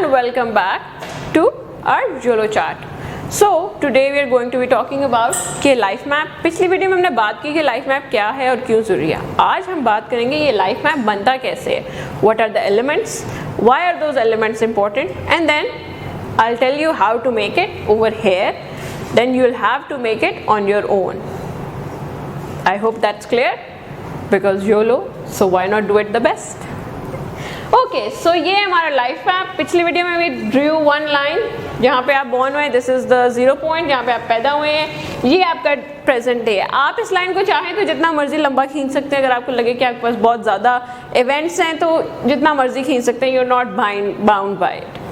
and welcome back to our YOLO chart. So today we are going to be talking about कि life map. पिछली video में हमने बात की कि लाइफ मैप क्या है और क्यों ज़रूरी है. आज हम बात करेंगे ये लाइफ मैप बनता कैसे है, what are the elements, why are those elements important, and then I'll tell you how to make it over here. Then you'll have to make it on your own. I hope that's clear because YOLO, so why not do it the best? Okay so ये हमारा life map. पिछली video में भी Drew one line जहाँ पे आप born हुए, this is the 0 point जहाँ पे आप पैदा हुए हैं, ये आपका प्रेजेंट डे है. आप इस लाइन को चाहें तो जितना मर्जी लंबा खींच सकते हैं. अगर आपको लगे कि आपके पास बहुत ज़्यादा इवेंट्स हैं तो जितना मर्जी खींच सकते हैं. You are not bound by it.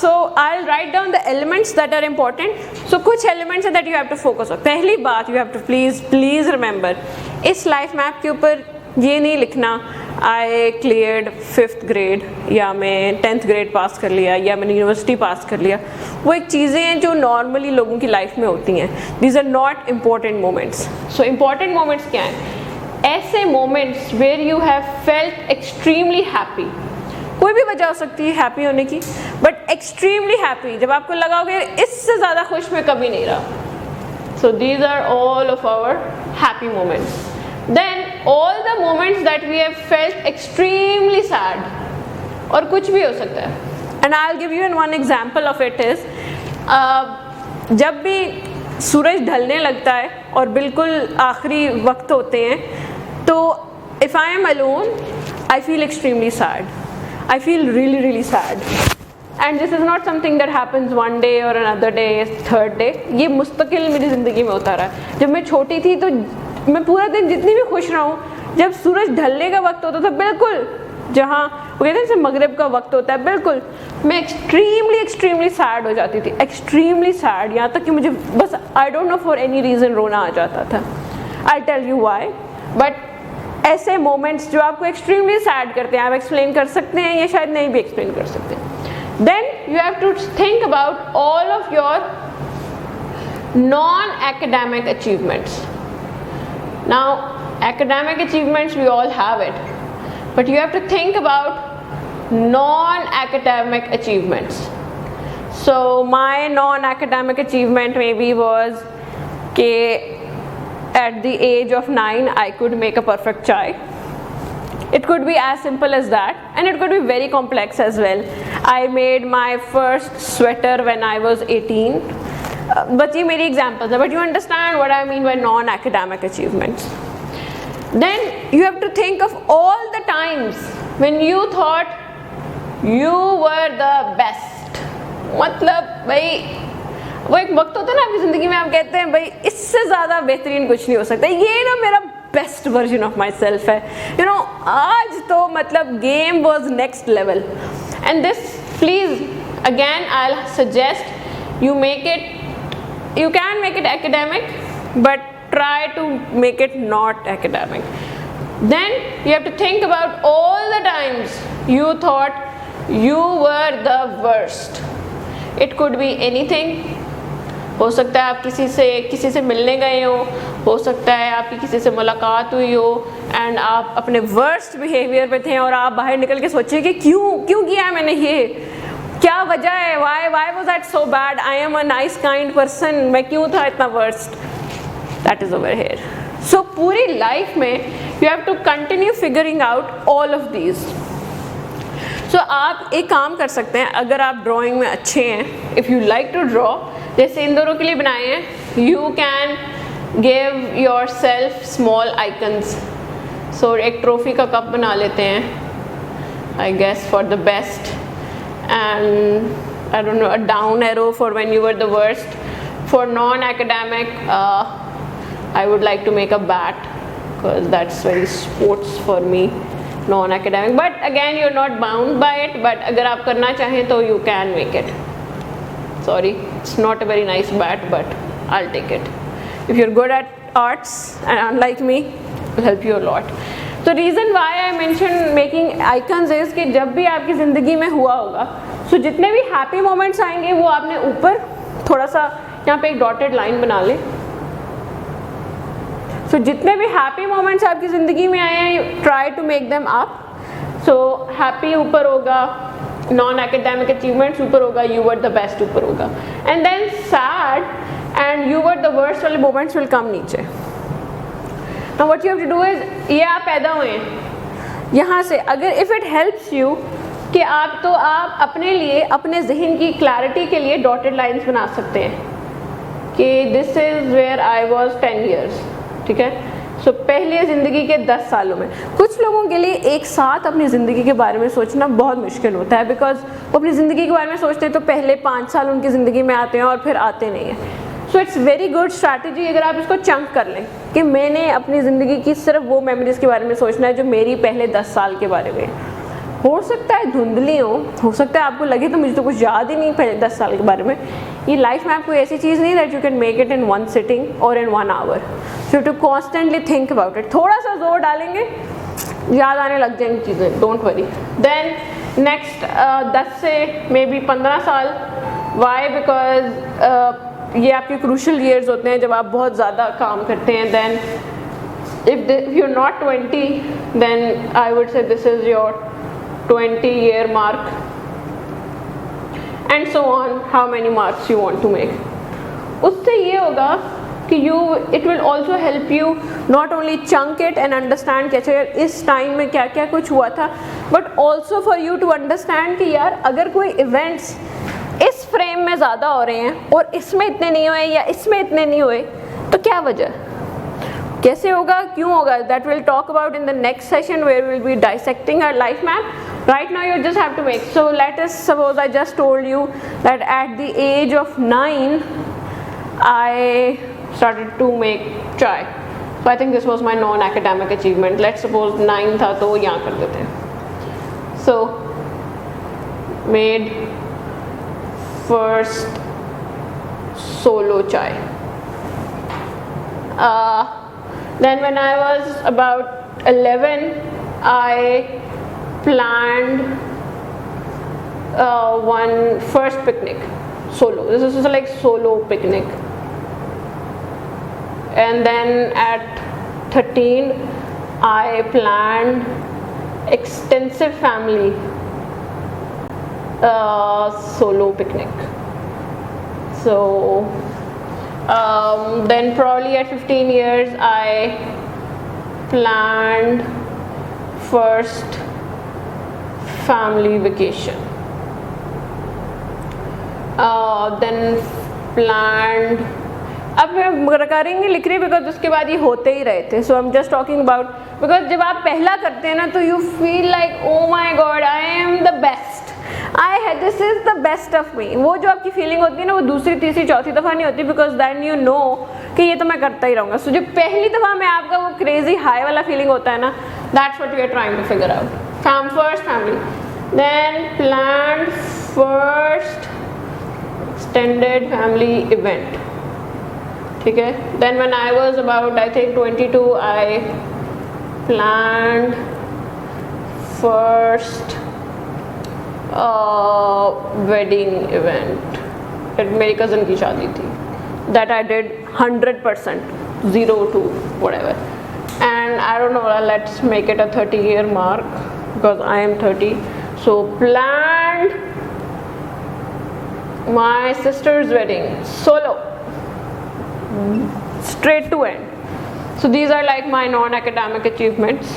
So I'll write down the elements that are important. So कुछ elements हैं that you have to focus on. पहली बात you have to please remember, इस लाइफ मैप के ऊपर ये नहीं लिखना आई क्लियर्ड 5th ग्रेड या मैं 10th ग्रेड पास कर लिया या मैंने यूनिवर्सिटी पास कर लिया. वो एक चीज़ें हैं जो नॉर्मली लोगों की लाइफ में होती हैं. These are not important moments. So important moments क्या हैं? ऐसे moments where you have felt extremely happy. कोई भी वजह हो सकती है हैप्पी होने की, बट एक्सट्रीमली हैप्पी जब आपको लगा होगा इससे ज़्यादा खुश मैं कभी नहीं रहा. So these are all of our happy moments. Then all the moments that we have felt extremely sad, और कुछ भी हो सकता है. And I'll give you one example of it is जब भी सूरज ढलने लगता है और बिल्कुल आखिरी वक्त होते हैं तो if I am alone I feel extremely sad. I feel really sad. And this is not something that happens one day or another day, third day. ये मुस्तकिल मेरी ज़िंदगी में होता रहा. जब मैं छोटी थी तो मैं पूरा दिन जितनी भी खुश रहा हूँ, जब सूरज ढलने का वक्त होता था बिल्कुल जहाँ वो कहते हैं जैसे मगरिब का वक्त होता है बिल्कुल, मैं एक्सट्रीमली सैड हो जाती थी. एक्सट्रीमली सैड, यहाँ तक कि मुझे बस I don't know for any reason रोना आ जाता था. I tell you why. But ऐसे मोमेंट्स जो आपको एक्सट्रीमली सैड करते हैं आप एक्सप्लेन कर सकते हैं या शायद नहीं भी एक्सप्लेन कर सकते. Then you have to think about all of your non academic achievements. Now, academic achievements, we all have it, but you have to think about non-academic achievements. So, my non-academic achievement maybe was that at the age of 9, I could make a perfect chai. It could be as simple as that, and it could be very complex as well. I made my first sweater when I was 18. But ये मेरी examples है, but you understand what I mean by non-academic achievements. Then you have to think of all the times when you thought you were the best. मतलब भाई वो एक वक्त होता है ना आपकी ज़िंदगी में, आप कहते हैं भाई इससे ज़्यादा बेहतरीन कुछ नहीं हो सकता. ये ना मेरा best version of my self है. यू नो आज तो मतलब game was next level. And this please again I will suggest you make it. You can make it academic, but try to make it not academic. Then you have to think about all the times you thought you were the worst. It could be anything. हो सकता है आप किसी से मिलने गए हो सकता है आपकी किसी से मुलाकात हुई हो एंड आप अपने वर्स्ट बिहेवियर पे थे और आप बाहर निकल के सोचिए कि क्यों किया है मैंने ये, क्या वजह है, why was that so bad, I am a nice kind person, मैं क्यों था इतना worst. That is over here. So पूरी लाइफ में you have to continue figuring out all of these. So आप एक काम कर सकते हैं, अगर आप ड्राइंग में अच्छे हैं, if you like to draw, जैसे इन दोनों के लिए बनाए हैं, you can give yourself small icons. So एक ट्रॉफी का कप बना लेते हैं I guess for the best, and I don't know, a down arrow for when you were the worst. For non-academic, I would like to make a bat because that's very sports for me, non-academic. But again, you're not bound by it. But अगर आप करना चाहें तो you can make it. Sorry, it's not a very nice bat, but I'll take it. If you're good at arts and unlike me, it will help you a lot. तो reason why I mention making icons is कि जब भी आपकी ज़िंदगी में हुआ होगा, सो जितने भी हैप्पी मोमेंट्स आएंगे वो आपने ऊपर थोड़ा सा यहाँ पे एक डॉटेड लाइन बना ले. सो जितने भी हैप्पी मोमेंट्स आपकी ज़िंदगी में आए हैं, try to make them up. So happy ऊपर होगा, नॉन एकेडमिक अचीवमेंट्स ऊपर होगा, यू वर द बेस्ट ऊपर होगा, and then sad and you were the worst वाले मोमेंट्स विल कम नीचे. Now what you have to do is, ये आप पैदा हुए हैं यहाँ से, अगर इफ़ इट हेल्प्स यू कि आप अपने लिए अपने जहन की क्लैरिटी के लिए डॉटेड लाइंस बना सकते हैं कि this is where I was 10 years. ठीक है, सो पहले ज़िंदगी के 10 सालों में. कुछ लोगों के लिए एक साथ अपनी ज़िंदगी के बारे में सोचना बहुत मुश्किल होता है, बिकॉज वो अपनी ज़िंदगी के बारे में सोचते हैं तो पहले 5 साल उनकी ज़िंदगी में आते हैं और फिर आते नहीं हैं. So it's very good strategy अगर आप इसको चंक कर लें कि मैंने अपनी ज़िंदगी की सिर्फ वो मेमोरीज़ के बारे में सोचना है जो मेरी पहले 10 साल के बारे में. हो सकता है धुंधली हो सकता है आपको लगे तो मुझे तो कुछ याद ही नहीं पहले 10 साल के बारे में. ये लाइफ में आपको ऐसी चीज़ नहीं that you can make it in 1 sitting or in 1 hour. So to constantly think about it. थोड़ा सा जोर डालेंगे याद आने लग जाएंगी चीज़ें, डोंट वरी. देन नेक्स्ट 10 से मे बी 15 साल. वाई? बिकॉज ये आपके क्रूशल ईयर्स होते हैं जब आप बहुत ज़्यादा काम करते हैं. Then if you're not 20 then I would say this is your 20-year mark, and so on, how many marks you want to make. उससे ये होगा कि it will also help you not only chunk it and understand कि अच्छा इस time में क्या क्या कुछ हुआ था, but also for you to understand कि यार अगर कोई events इस फ्रेम में ज़्यादा हो रहे हैं और इसमें इतने नहीं हुए या इसमें इतने नहीं हुए तो क्या वजह, कैसे होगा, क्यों होगा. That we'll talk about in the next session where we'll be dissecting our life map. Right now you just have to make. So let us suppose I just told you that at the age of 9 I started to make chai. So I think this was my non-academic achievement. Let's suppose 9 था तो यहाँ कर देते हैं. So made first solo chai. Then when I was about 11, I planned one first picnic solo. This is like solo picnic. And then at 13, I planned extensive family solo picnic. So then probably at 15 years I planned first family vacation. Then planned, अब मैं करेंगे लिख रही because उसके बाद ये होते ही रहे थे. So I am just talking about because जब आप पहला करते हैं ना तो you feel like oh my God I am the best, this is the best of me. वो जो आपकी फीलिंग होती है ना वो दूसरी तीसरी चौथी दफ़ा नहीं होती बिकॉज दैन यू नो कि ये तो मैं करता ही रहूँगा. सो जो पहली दफ़ा में आपका वो क्रेजी हाई वाला फीलिंग होता है ना, that's what we are trying to figure out. First family, then plan first extended family event. ठीक है. Then when I was about I think 22 I planned first wedding event. मेरी cousin की शादी थी. That I did 100%, 0 to whatever. And I don't know, let's make it a 30-year mark because I am 30. So planned my sister's wedding solo, straight to end. So these are like my non-academic achievements.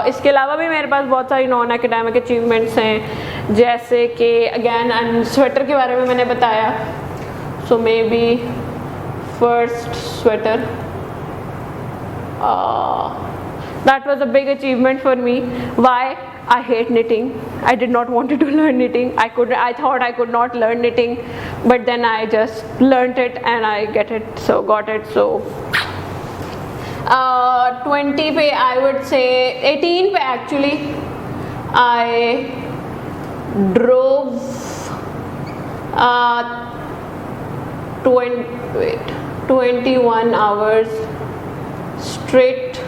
इसके अलावा भी मेरे पास बहुत सारी non academic achievements हैं, जैसे कि again sweater के बारे में मैंने बताया. So maybe first sweater, that was a big achievement for me. Why? I hate knitting. I did not want to learn knitting. I thought I could not learn knitting, but then I just learned it and I got it. So 20 पे I would say 18 पे actually I drove 21 hours straight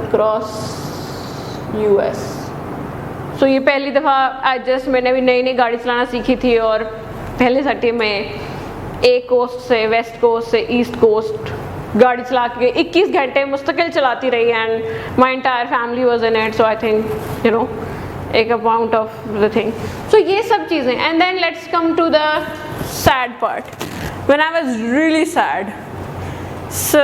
across US. So ये पहली दफ़ा मैंने भी नई गाड़ी चलाना सीखी थी और पहले सट्टे में एक कोस्ट से वेस्ट कोस्ट से ईस्ट कोस्ट गाड़ी चला के 21 घंटे मुस्तकिल चलाती रही. And my entire family was in it. So I think you know एक amount of the thing. So ये सब चीज़ें. And then let's come to the sad part. When I was really sad. So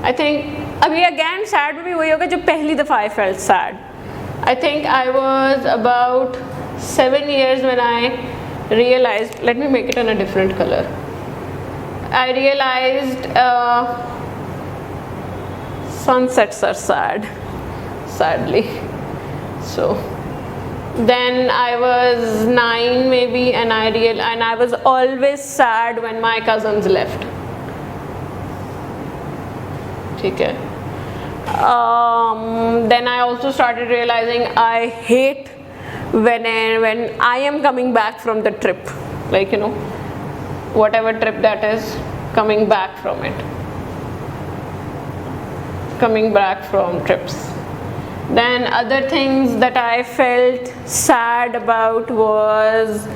I think अभी again sad में भी वही होगा जो पहली दफ़ा I felt sad. I think I was about 7 years when I realized, let me make it in a different color. I realized sunsets are sad, sadly. So then I was 9 maybe, and I was always sad when my cousins left. Okay. Then I also started realizing I hate when I am coming back from the trip, like, you know, whatever trip that is, coming back from it, coming back from trips. Then other things that I felt sad about was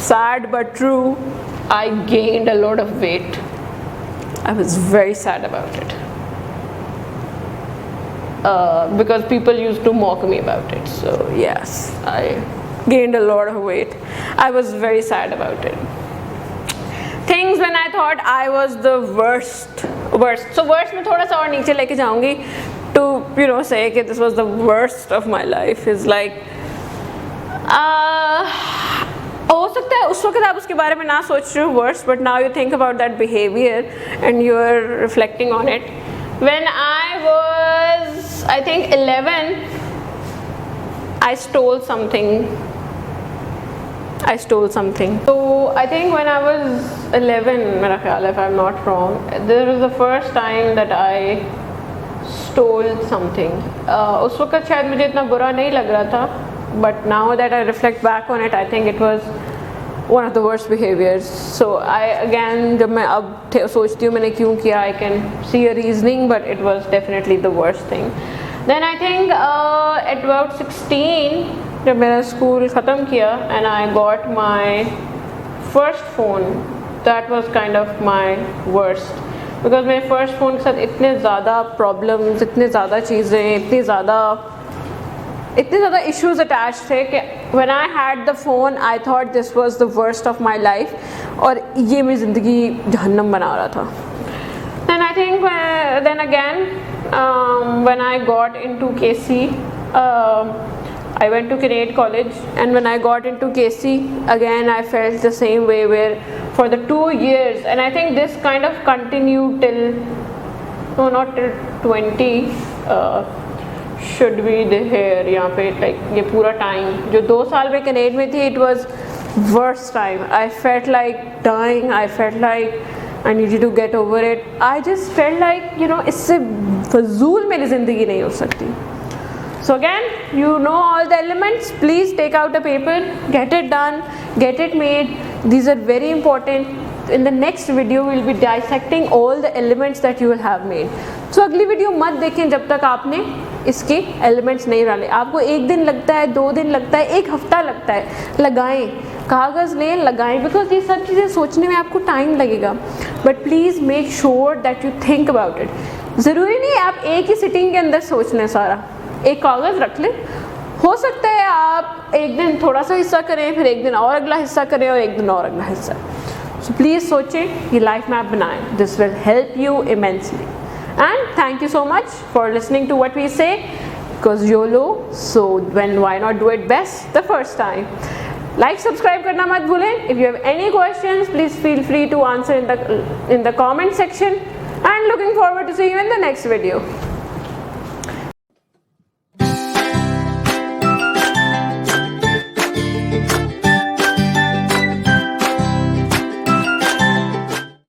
sad but true, I gained a lot of weight. I was very sad about it because people used to mock me about it. So yes, I gained a lot of weight. I was very sad about it. Things when I thought I was the worst. So worst में थोड़ा सा और नीचे लेके जाऊँगी to, you know, say कि this was the worst of my life is like हो सकता है उस वक्त आप उसके बारे में ना सोच रहे हो worst, but now you think about that behavior and you are reflecting on it. When I was, I think 11, I stole something. So I think when I was 11, मेरा ख्याल है, if I'm not wrong, this was the first time that I stole something. उस वक्त शायद मुझे इतना बुरा नहीं लग रहा था, but now that I reflect back on it, I think it was one of the worst behaviors. So I again, जब मैं अब सोचती हूँ मैंने क्यों किया, I can see a reasoning, but it was definitely the worst thing. Then I think at about 16, जब मैंने स्कूल ख़त्म किया and I got my first phone, that was kind of my worst. Because मेरे first phone के साथ इतने ज़्यादा problems, इतने ज़्यादा चीज़ें, इतने ज़्यादा issues attached थे कि when I had the phone, I thought this was the worst of my life और ये मेरी ज़िंदगी जहन्नम बना रहा था. Then I think then again when I got into KC, I went to Canadian College, and when I got into KC, again I felt the same way where for the 2 years, and I think this kind of continued till, no, not till 20, should be here यहाँ पे, like ये पूरा time जो 2 साल में Canada में थी, it was worst time. I felt like dying. I felt like I needed to get over it. I just felt like, you know, इससे फजूल मेरी ज़िंदगी नहीं हो सकती. So again, you know all the elements. Please take out a paper, get it done, get it made. These are very important. In the next video, we'll be dissecting all the elements that you will have made. So अगली video मत देखें जब तक आपने इसके elements नहीं डाले. आपको 1 दिन लगता है, 2 दिन लगता है, 1 हफ्ता लगता है, लगाएं, कागज़ लें, लगाएं, बिकॉज ये सब चीज़ें सोचने में आपको टाइम लगेगा. But please make sure that you think about it. ज़रूरी नहीं है आप एक ही सिटिंग के अंदर सोच लें सारा. एक कागज़ रख लें. हो सकता है आप एक दिन थोड़ा सा हिस्सा करें, फिर एक दिन और अगला हिस्सा करें और एक दिन और अगला हिस्सा. सो प्लीज़ सोचें, ये लाइफ मैप बनाएं. This will help you immensely. And thank you so much for listening to what we say, because YOLO, so why not do it best the first time. Like, subscribe करना मत भूलें. If you have any questions, please feel free to answer in the comment section, and looking forward to see you in the next video.